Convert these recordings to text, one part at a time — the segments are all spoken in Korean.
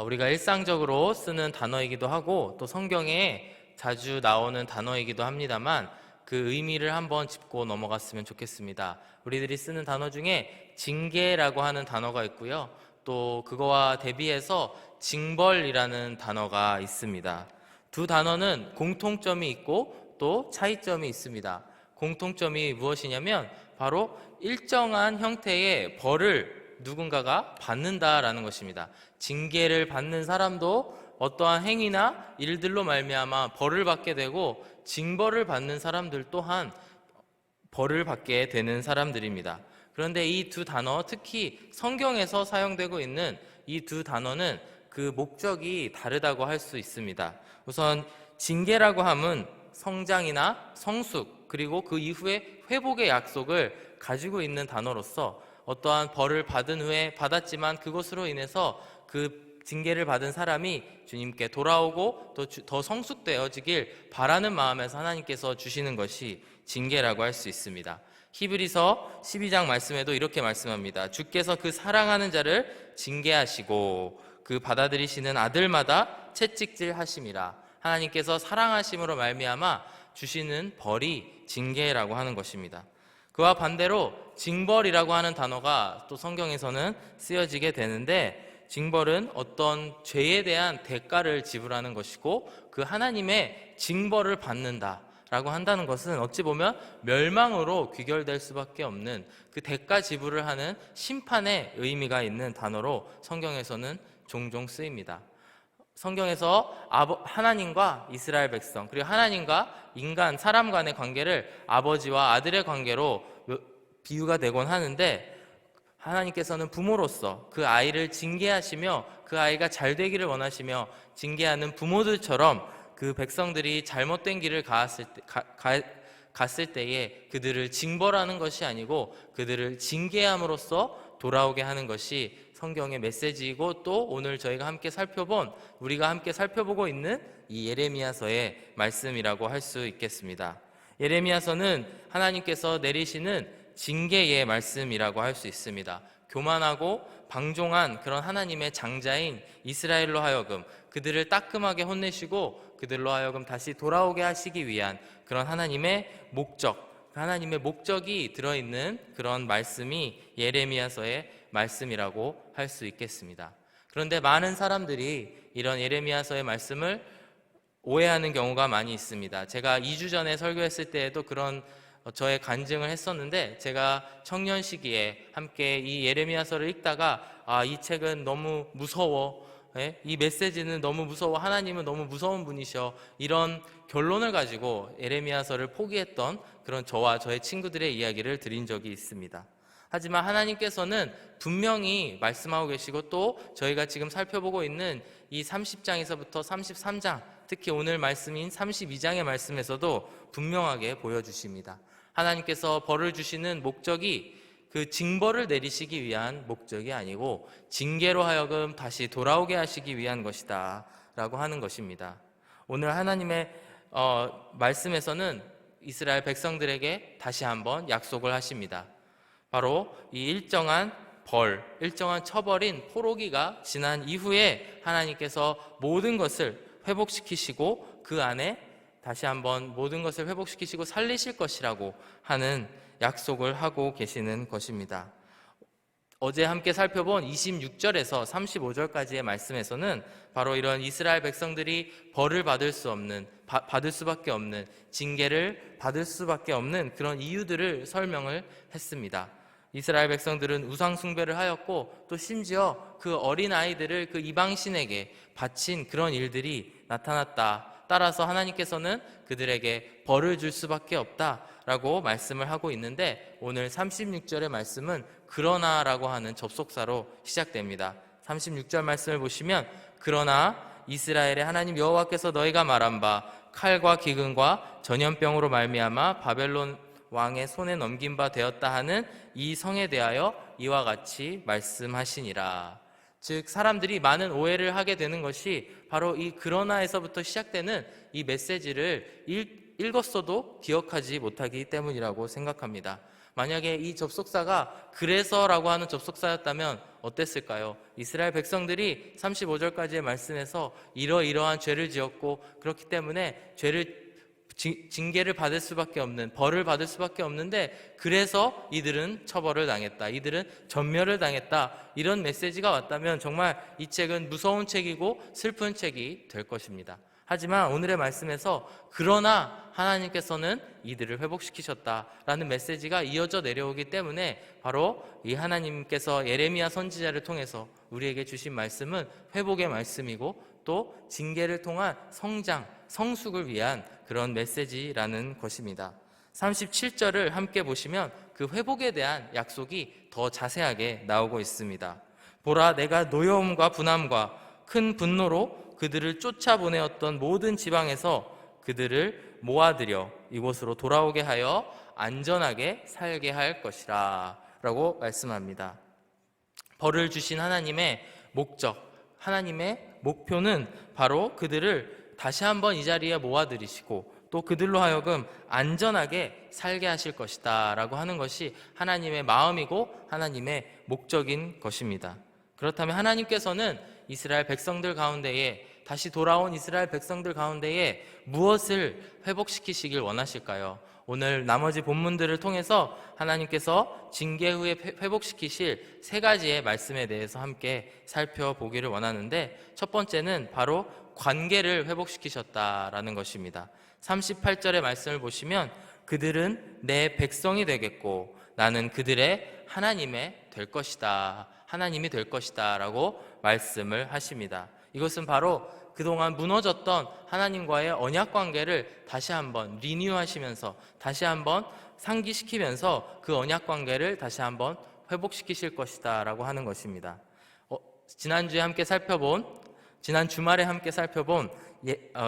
우리가 일상적으로 쓰는 단어이기도 하고 또 성경에 자주 나오는 단어이기도 합니다만 그 의미를 한번 짚고 넘어갔으면 좋겠습니다. 우리들이 쓰는 단어 중에 징계라고 하는 단어가 있고요. 또 그거와 대비해서 징벌이라는 단어가 있습니다. 두 단어는 공통점이 있고 또 차이점이 있습니다. 공통점이 무엇이냐면 바로 일정한 형태의 벌을 누군가가 받는다라는 것입니다. 징계를 받는 사람도 어떠한 행위나 일들로 말미암아 벌을 받게 되고 징벌을 받는 사람들 또한 벌을 받게 되는 사람들입니다. 그런데 이 두 단어, 특히 성경에서 사용되고 있는 이 두 단어는 그 목적이 다르다고 할 수 있습니다. 우선 징계라고 함은 성장이나 성숙 그리고 그 이후에 회복의 약속을 가지고 있는 단어로서 어떠한 벌을 받은 후에 받았지만 그것으로 인해서 그 징계를 받은 사람이 주님께 돌아오고 또 더 성숙되어지길 바라는 마음에서 하나님께서 주시는 것이 징계라고 할 수 있습니다. 히브리서 12장 말씀에도 이렇게 말씀합니다. 주께서 그 사랑하는 자를 징계하시고 그 받아들이시는 아들마다 채찍질 하심이라. 하나님께서 사랑하심으로 말미암아 주시는 벌이 징계라고 하는 것입니다. 그와 반대로 징벌이라고 하는 단어가 또 성경에서는 쓰여지게 되는데, 징벌은 어떤 죄에 대한 대가를 지불하는 것이고 그 하나님의 징벌을 받는다라고 한다는 것은 어찌 보면 멸망으로 귀결될 수밖에 없는 그 대가 지불을 하는 심판의 의미가 있는 단어로 성경에서는 종종 쓰입니다. 성경에서 하나님과 이스라엘 백성 그리고 하나님과 인간, 사람 간의 관계를 아버지와 아들의 관계로 비유가 되곤 하는데, 하나님께서는 부모로서 그 아이를 징계하시며 그 아이가 잘 되기를 원하시며 징계하는 부모들처럼 그 백성들이 잘못된 길을 갔을 때에 그들을 징벌하는 것이 아니고 그들을 징계함으로써 돌아오게 하는 것이 성경의 메시지이고, 또 오늘 저희가 함께 우리가 함께 살펴보고 있는 이 예레미야서의 말씀이라고 할 수 있겠습니다. 예레미야서는 하나님께서 내리시는 징계의 말씀이라고 할 수 있습니다. 교만하고 방종한 그런 하나님의 장자인 이스라엘로 하여금 그들을 따끔하게 혼내시고 그들로 하여금 다시 돌아오게 하시기 위한 그런 하나님의 목적이 들어있는 그런 말씀이 예레미야서의 말씀이라고 할 수 있겠습니다. 그런데 많은 사람들이 이런 예레미야서의 말씀을 오해하는 경우가 많이 있습니다. 제가 2주 전에 설교했을 때에도 그런 저의 간증을 했었는데, 제가 청년 시기에 함께 이 예레미야서를 읽다가 이 책은 너무 무서워, 이 메시지는 너무 무서워, 하나님은 너무 무서운 분이셔, 이런 결론을 가지고 예레미야서를 포기했던 그런 저와 저의 친구들의 이야기를 드린 적이 있습니다. 하지만 하나님께서는 분명히 말씀하고 계시고, 또 저희가 지금 살펴보고 있는 이 30장에서부터 33장, 특히 오늘 말씀인 32장의 말씀에서도 분명하게 보여주십니다. 하나님께서 벌을 주시는 목적이 그 징벌을 내리시기 위한 목적이 아니고 징계로 하여금 다시 돌아오게 하시기 위한 것이다 라고 하는 것입니다. 오늘 하나님의 말씀에서는 이스라엘 백성들에게 다시 한번 약속을 하십니다. 바로 이 일정한 처벌인 포로기가 지난 이후에 하나님께서 모든 것을 회복시키시고 그 안에 다시 한번 모든 것을 회복시키시고 살리실 것이라고 하는 약속을 하고 계시는 것입니다. 어제 함께 살펴본 26절에서 35절까지의 말씀에서는 바로 이런 이스라엘 백성들이 벌을 받을 수밖에 없는, 징계를 받을 수밖에 없는 그런 이유들을 설명을 했습니다. 이스라엘 백성들은 우상 숭배를 하였고, 또 심지어 그 어린 아이들을 그 이방신에게 바친 그런 일들이 나타났다. 따라서 하나님께서는 그들에게 벌을 줄 수밖에 없다라고 말씀을 하고 있는데, 오늘 36절의 말씀은 그러나라고 하는 접속사로 시작됩니다. 36절 말씀을 보시면, 그러나 이스라엘의 하나님 여호와께서 너희가 말한 바 칼과 기근과 전염병으로 말미암아 바벨론 왕의 손에 넘긴 바 되었다 하는 이 성에 대하여 이와 같이 말씀하시니라. 즉, 사람들이 많은 오해를 하게 되는 것이 바로 이 그러나에서부터 시작되는 이 메시지를 읽었어도 기억하지 못하기 때문이라고 생각합니다. 만약에 이 접속사가 그래서라고 하는 접속사였다면 어땠을까요? 이스라엘 백성들이 35절까지의 말씀에서 이러이러한 죄를 지었고 그렇기 때문에 징계를 받을 수밖에 없는, 벌을 받을 수밖에 없는데 그래서 이들은 처벌을 당했다, 이들은 전멸을 당했다, 이런 메시지가 왔다면 정말 이 책은 무서운 책이고 슬픈 책이 될 것입니다. 하지만 오늘의 말씀에서 그러나 하나님께서는 이들을 회복시키셨다라는 메시지가 이어져 내려오기 때문에 바로 이 하나님께서 예레미야 선지자를 통해서 우리에게 주신 말씀은 회복의 말씀이고 또 징계를 통한 성장, 성숙을 위한 그런 메시지라는 것입니다. 37절을 함께 보시면 그 회복에 대한 약속이 더 자세하게 나오고 있습니다. 보라, 내가 노여움과 분함과 큰 분노로 그들을 쫓아보내었던 모든 지방에서 그들을 모아들여 이곳으로 돌아오게 하여 안전하게 살게 할 것이라 라고 말씀합니다. 벌을 주신 하나님의 목적, 하나님의 목표는 바로 그들을 다시 한번 이 자리에 모아들이시고 또 그들로 하여금 안전하게 살게 하실 것이다 라고 하는 것이 하나님의 마음이고 하나님의 목적인 것입니다. 그렇다면 하나님께서는 이스라엘 백성들 가운데에, 다시 돌아온 이스라엘 백성들 가운데에 무엇을 회복시키시길 원하실까요? 오늘 나머지 본문들을 통해서 하나님께서 징계 후에 회복시키실 세 가지의 말씀에 대해서 함께 살펴보기를 원하는데, 첫 번째는 바로 관계를 회복시키셨다라는 것입니다. 38절의 말씀을 보시면 그들은 내 백성이 되겠고 나는 그들의 하나님이 될 것이다 라고 말씀을 하십니다. 이것은 바로 그동안 무너졌던 하나님과의 언약 관계를 다시 한번 리뉴하시면서, 다시 한번 상기시키면서 그 언약 관계를 다시 한번 회복시키실 것이다 라고 하는 것입니다. 지난 주말에 함께 살펴본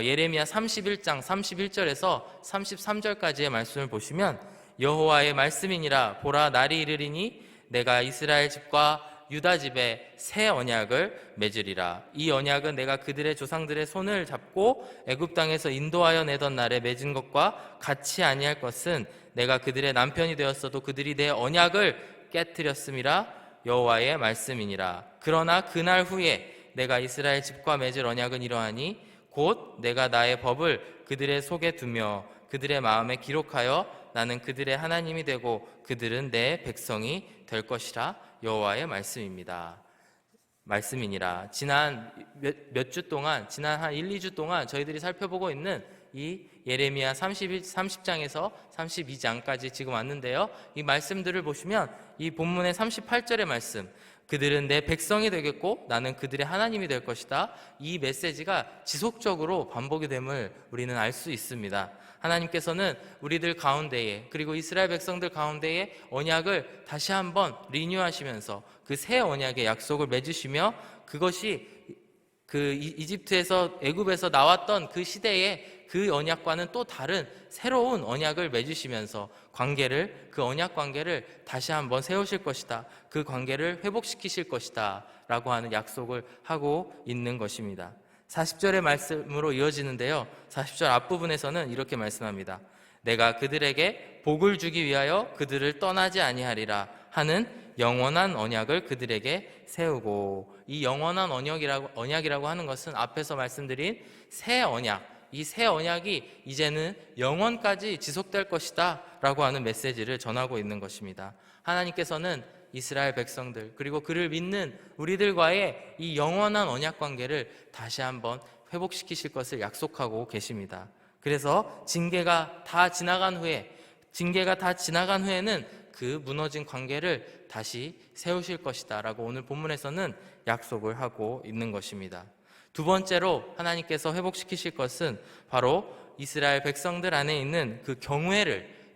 예레미야 31장 31절에서 33절까지의 말씀을 보시면 여호와의 말씀이니라, 보라, 날이 이르리니 내가 이스라엘 집과 유다 집에 새 언약을 맺으리라. 이 언약은 내가 그들의 조상들의 손을 잡고 애굽 땅에서 인도하여 내던 날에 맺은 것과 같이 아니할 것은 내가 그들의 남편이 되었어도 그들이 내 언약을 깨뜨렸음이라. 여호와의 말씀이니라. 그러나 그날 후에 내가 이스라엘 집과 맺을 언약은 이러하니 곧 내가 나의 법을 그들의 속에 두며 그들의 마음에 기록하여 나는 그들의 하나님이 되고 그들은 내 백성이 될 것이라. 여호와의 말씀이니라. 지난 몇 주 동안, 지난 한 1, 2주 동안 저희들이 살펴보고 있는 이 예레미야 30장에서 32장까지 지금 왔는데요. 이 말씀들을 보시면 이 본문의 38절의 말씀, 그들은 내 백성이 되겠고 나는 그들의 하나님이 될 것이다, 이 메시지가 지속적으로 반복이 됨을 우리는 알 수 있습니다. 하나님께서는 우리들 가운데에, 그리고 이스라엘 백성들 가운데에 언약을 다시 한번 리뉴하시면서 그 새 언약의 약속을 맺으시며, 그것이 그 이집트에서, 애굽에서 나왔던 그 시대에 그 언약과는 또 다른 새로운 언약을 맺으시면서 그 언약 관계를 다시 한번 세우실 것이다, 그 관계를 회복시키실 것이다 라고 하는 약속을 하고 있는 것입니다. 40절의 말씀으로 이어지는데요, 40절 앞부분에서는 이렇게 말씀합니다. 내가 그들에게 복을 주기 위하여 그들을 떠나지 아니하리라 하는 영원한 언약을 그들에게 세우고, 이 영원한 언약이라고 하는 것은 앞에서 말씀드린 새 언약, 이 새 언약이 이제는 영원까지 지속될 것이다 라고 하는 메시지를 전하고 있는 것입니다. 하나님께서는 이스라엘 백성들, 그리고 그를 믿는 우리들과의 이 영원한 언약 관계를 다시 한번 회복시키실 것을 약속하고 계십니다. 그래서 징계가 다 지나간 후에는 그 무너진 관계를 다시 세우실 것이다 라고 오늘 본문에서는 약속을 하고 있는 것입니다. 두 번째로 하나님께서 회복시키실 것은 바로 이스라엘 백성들 안에 있는 그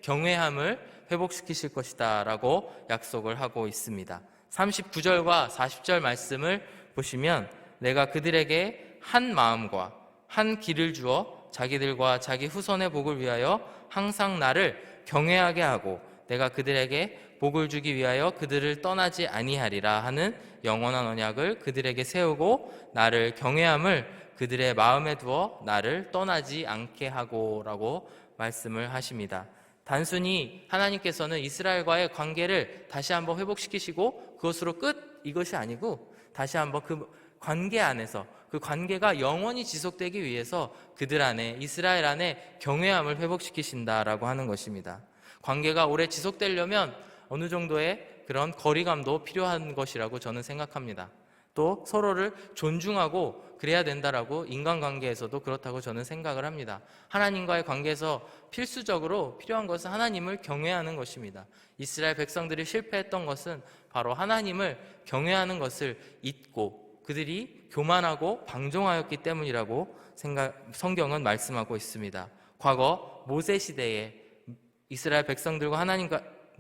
경외함을 회복시키실 것이다 라고 약속을 하고 있습니다. 39절과 40절 말씀을 보시면 내가 그들에게 한 마음과 한 길을 주어 자기들과 자기 후손의 복을 위하여 항상 나를 경외하게 하고 내가 그들에게 복을 주기 위하여 그들을 떠나지 아니하리라 하는 영원한 언약을 그들에게 세우고 나를 경외함을 그들의 마음에 두어 나를 떠나지 않게 하고 라고 말씀을 하십니다. 단순히 하나님께서는 이스라엘과의 관계를 다시 한번 회복시키시고 그것으로 끝, 이것이 아니고 다시 한번 그 관계 안에서, 그 관계가 영원히 지속되기 위해서 그들 안에, 이스라엘 안에 경외함을 회복시키신다라고 하는 것입니다. 관계가 오래 지속되려면 어느 정도의 그런 거리감도 필요한 것이라고 저는 생각합니다. 또 서로를 존중하고 그래야 된다라고, 인간관계에서도 그렇다고 저는 생각을 합니다. 하나님과의 관계에서 필수적으로 필요한 것은 하나님을 경외하는 것입니다. 이스라엘 백성들이 실패했던 것은 바로 하나님을 경외하는 것을 잊고 그들이 교만하고 방종하였기 때문이라고 성경은 말씀하고 있습니다. 과거 모세 시대에 이스라엘 백성들과 하나님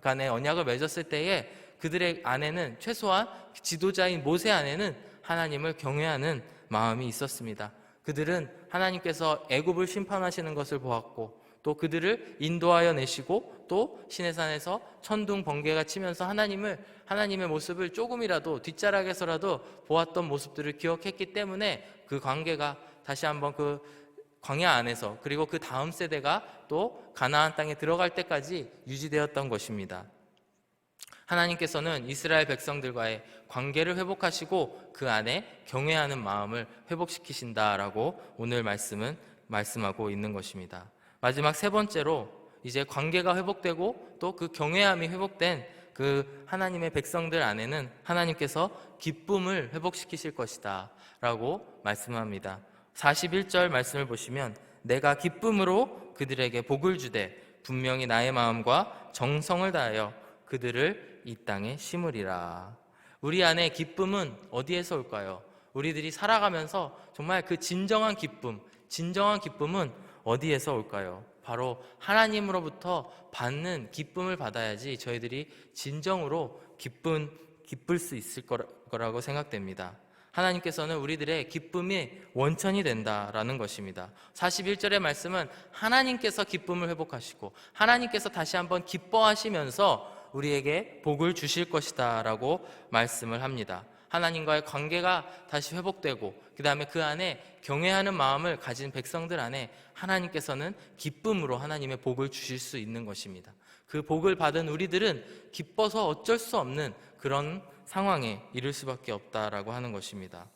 간의 언약을 맺었을 때에 그들의 안에는, 최소한 지도자인 모세 안에는 하나님을 경외하는 마음이 있었습니다. 그들은 하나님께서 애굽을 심판하시는 것을 보았고, 또 그들을 인도하여 내시고, 또 시내산에서 천둥 번개가 치면서 하나님의 모습을 조금이라도 뒷자락에서라도 보았던 모습들을 기억했기 때문에 그 관계가 다시 한번 그 광야 안에서, 그리고 그 다음 세대가 또 가나안 땅에 들어갈 때까지 유지되었던 것입니다. 하나님께서는 이스라엘 백성들과의 관계를 회복하시고 그 안에 경외하는 마음을 회복시키신다라고 오늘 말씀은 말씀하고 있는 것입니다. 마지막 세 번째로, 이제 관계가 회복되고 또 그 경외함이 회복된 그 하나님의 백성들 안에는 하나님께서 기쁨을 회복시키실 것이다 라고 말씀합니다. 41절 말씀을 보시면, 내가 기쁨으로 그들에게 복을 주되 분명히 나의 마음과 정성을 다하여 그들을 이 땅에 심으리라. 우리 안에 기쁨은 어디에서 올까요? 우리들이 살아가면서 정말 그 진정한 기쁨은 어디에서 올까요? 바로 하나님으로부터 받는 기쁨을 받아야지 저희들이 진정으로 기쁠 수 있을 거라고 생각됩니다. 하나님께서는 우리들의 기쁨이 원천이 된다라는 것입니다. 41절의 말씀은 하나님께서 기쁨을 회복하시고 하나님께서 다시 한번 기뻐하시면서 우리에게 복을 주실 것이다 라고 말씀을 합니다. 하나님과의 관계가 다시 회복되고 그 다음에 그 안에 경외하는 마음을 가진 백성들 안에 하나님께서는 기쁨으로 하나님의 복을 주실 수 있는 것입니다. 그 복을 받은 우리들은 기뻐서 어쩔 수 없는 그런 상황에 이를 수밖에 없다라고 하는 것입니다.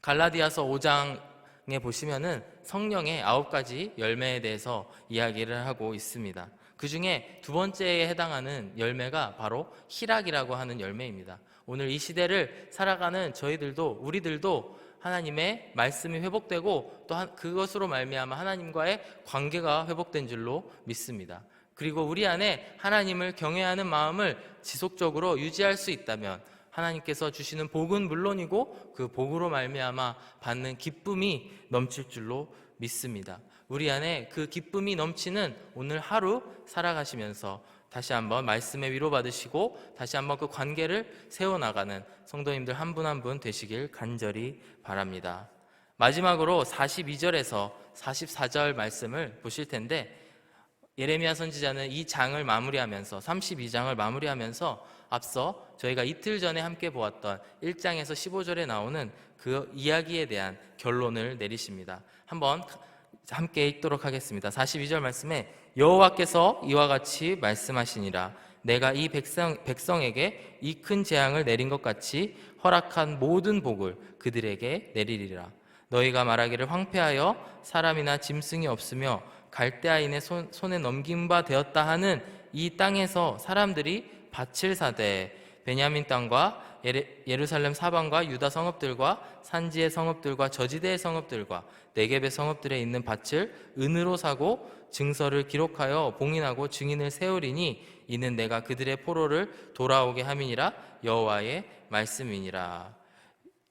갈라디아서 5장에 보시면은 성령의 9가지 열매에 대해서 이야기를 하고 있습니다. 그 중에 두 번째에 해당하는 열매가 바로 희락이라고 하는 열매입니다. 오늘 이 시대를 살아가는 우리들도 하나님의 말씀이 회복되고 또 그것으로 말미암아 하나님과의 관계가 회복된 줄로 믿습니다. 그리고 우리 안에 하나님을 경외하는 마음을 지속적으로 유지할 수 있다면 하나님께서 주시는 복은 물론이고 그 복으로 말미암아 받는 기쁨이 넘칠 줄로 믿습니다. 우리 안에 그 기쁨이 넘치는 오늘 하루 살아가시면서 다시 한번 말씀에 위로받으시고 다시 한번 그 관계를 세워나가는 성도님들 한 분 한 분 되시길 간절히 바랍니다. 마지막으로 42절에서 44절 말씀을 보실 텐데, 예레미야 선지자는 이 장을 마무리하면서 32장을 마무리하면서 앞서 저희가 이틀 전에 함께 보았던 1장에서 15절에 나오는 그 이야기에 대한 결론을 내리십니다. 한번 함께 읽도록 하겠습니다. 42절 말씀에, 여호와께서 이와 같이 말씀하시니라. 내가 이 백성에게 이 큰 재앙을 내린 것 같이 허락한 모든 복을 그들에게 내리리라. 너희가 말하기를 황폐하여 사람이나 짐승이 없으며 갈대아인의 손에 넘긴 바 되었다 하는 이 땅에서 사람들이 밭을 사되 베냐민 땅과 예루살렘 사방과 유다 성읍들과 산지의 성읍들과 저지대의 성읍들과 네겝의 성읍들에 있는 밭을 은으로 사고 증서를 기록하여 봉인하고 증인을 세우리니 이는 내가 그들의 포로를 돌아오게 함이니라. 여호와의 말씀이니라.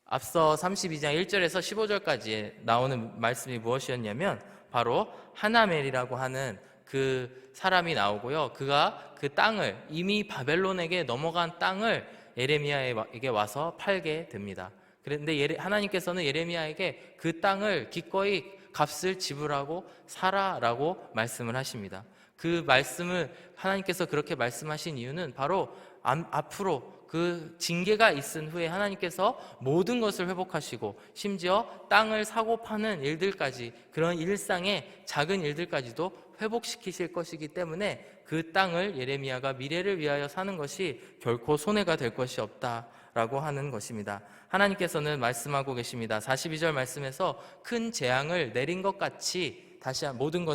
앞서 32장 1절에서 15절까지 나오는 말씀이 무엇이었냐면 바로 하나멜이라고 하는 그 사람이 나오고요. 그가 그 땅을, 이미 바벨론에게 넘어간 땅을 예레미야에게 와서 팔게 됩니다. 그런데 하나님께서는 예레미야에게 그 땅을 기꺼이 값을 지불하고 사라라고 말씀을 하십니다. 그 말씀을 하나님께서 그렇게 말씀하신 이유는 바로 앞으로 그 징계가 있은 후에 하나님께서 모든 것을 회복하시고 심지어 땅을 사고 파는 일들까지, 그런 일상의 작은 일들까지도 회복시키실 것이기 때문에 그 땅을 예레미야가 미래를 위하여 사는 것이 결코 손해가 될 것이 없다라고 하는 것입니다. 하나님께서는 말씀하고 계십니다. 42절 말씀에서 큰 재앙을 내린 것 같이 다시 모든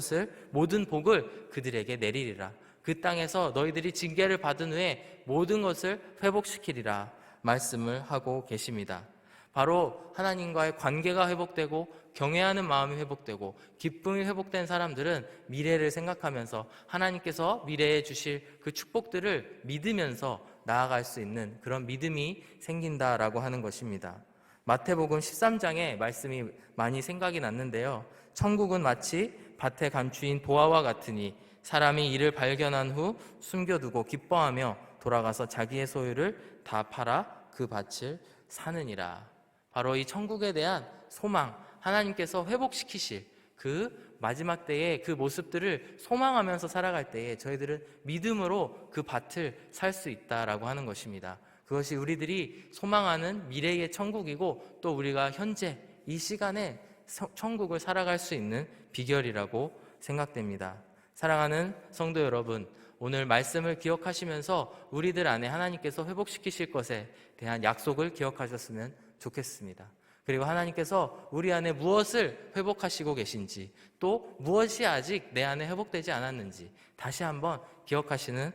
복을 그들에게 내리리라. 그 땅에서 너희들이 징계를 받은 후에 모든 것을 회복시키리라 말씀을 하고 계십니다. 바로 하나님과의 관계가 회복되고 경외하는 마음이 회복되고 기쁨이 회복된 사람들은 미래를 생각하면서 하나님께서 미래에 주실 그 축복들을 믿으면서 나아갈 수 있는 그런 믿음이 생긴다라고 하는 것입니다. 마태복음 13장에 말씀이 많이 생각이 났는데요. 천국은 마치 밭에 감추인 보화와 같으니 사람이 이를 발견한 후 숨겨두고 기뻐하며 돌아가서 자기의 소유를 다 팔아 그 밭을 사느니라. 바로 이 천국에 대한 소망, 하나님께서 회복시키실 그 마지막 때의 그 모습들을 소망하면서 살아갈 때에 저희들은 믿음으로 그 밭을 살 수 있다라고 하는 것입니다. 그것이 우리들이 소망하는 미래의 천국이고 또 우리가 현재 이 시간에 천국을 살아갈 수 있는 비결이라고 생각됩니다. 사랑하는 성도 여러분, 오늘 말씀을 기억하시면서 우리들 안에 하나님께서 회복시키실 것에 대한 약속을 기억하셨으면 좋겠습니다. 그리고 하나님께서 우리 안에 무엇을 회복하시고 계신지, 또 무엇이 아직 내 안에 회복되지 않았는지 다시 한번 기억하시는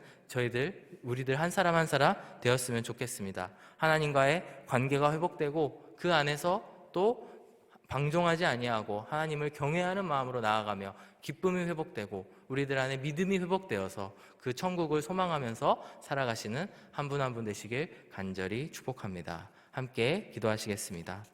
우리들 한 사람 한 사람 되었으면 좋겠습니다. 하나님과의 관계가 회복되고 그 안에서 또 방종하지 아니하고 하나님을 경외하는 마음으로 나아가며 기쁨이 회복되고 우리들 안에 믿음이 회복되어서 그 천국을 소망하면서 살아가시는 한 분 한 분 되시길 간절히 축복합니다. 함께 기도하시겠습니다.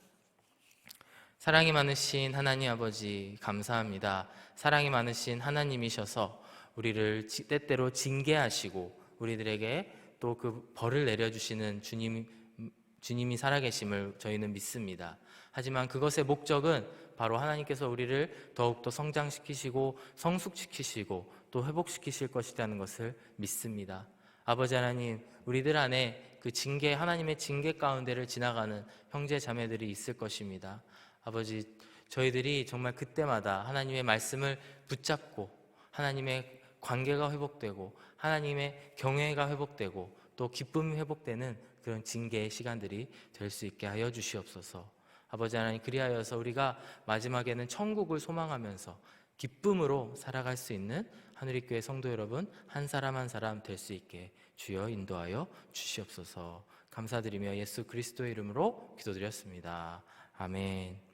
사랑이 많으신 하나님 아버지, 감사합니다. 사랑이 많으신 하나님이셔서 우리를 때때로 징계하시고 우리들에게 또 그 벌을 내려주시는 주님이 살아계심을 저희는 믿습니다. 하지만 그것의 목적은 바로 하나님께서 우리를 더욱더 성장시키시고 성숙시키시고 또 회복시키실 것이라는 것을 믿습니다. 아버지 하나님, 우리들 안에 그 하나님의 징계 가운데를 지나가는 형제 자매들이 있을 것입니다. 아버지, 저희들이 정말 그때마다 하나님의 말씀을 붙잡고 하나님의 관계가 회복되고 하나님의 경외가 회복되고 또 기쁨이 회복되는 그런 징계의 시간들이 될 수 있게 하여 주시옵소서. 아버지 하나님, 그리하여서 우리가 마지막에는 천국을 소망하면서 기쁨으로 살아갈 수 있는 하늘의교회 성도 여러분 한 사람 한 사람 될 수 있게 주여 인도하여 주시옵소서. 감사드리며 예수 그리스도의 이름으로 기도드렸습니다. 아멘.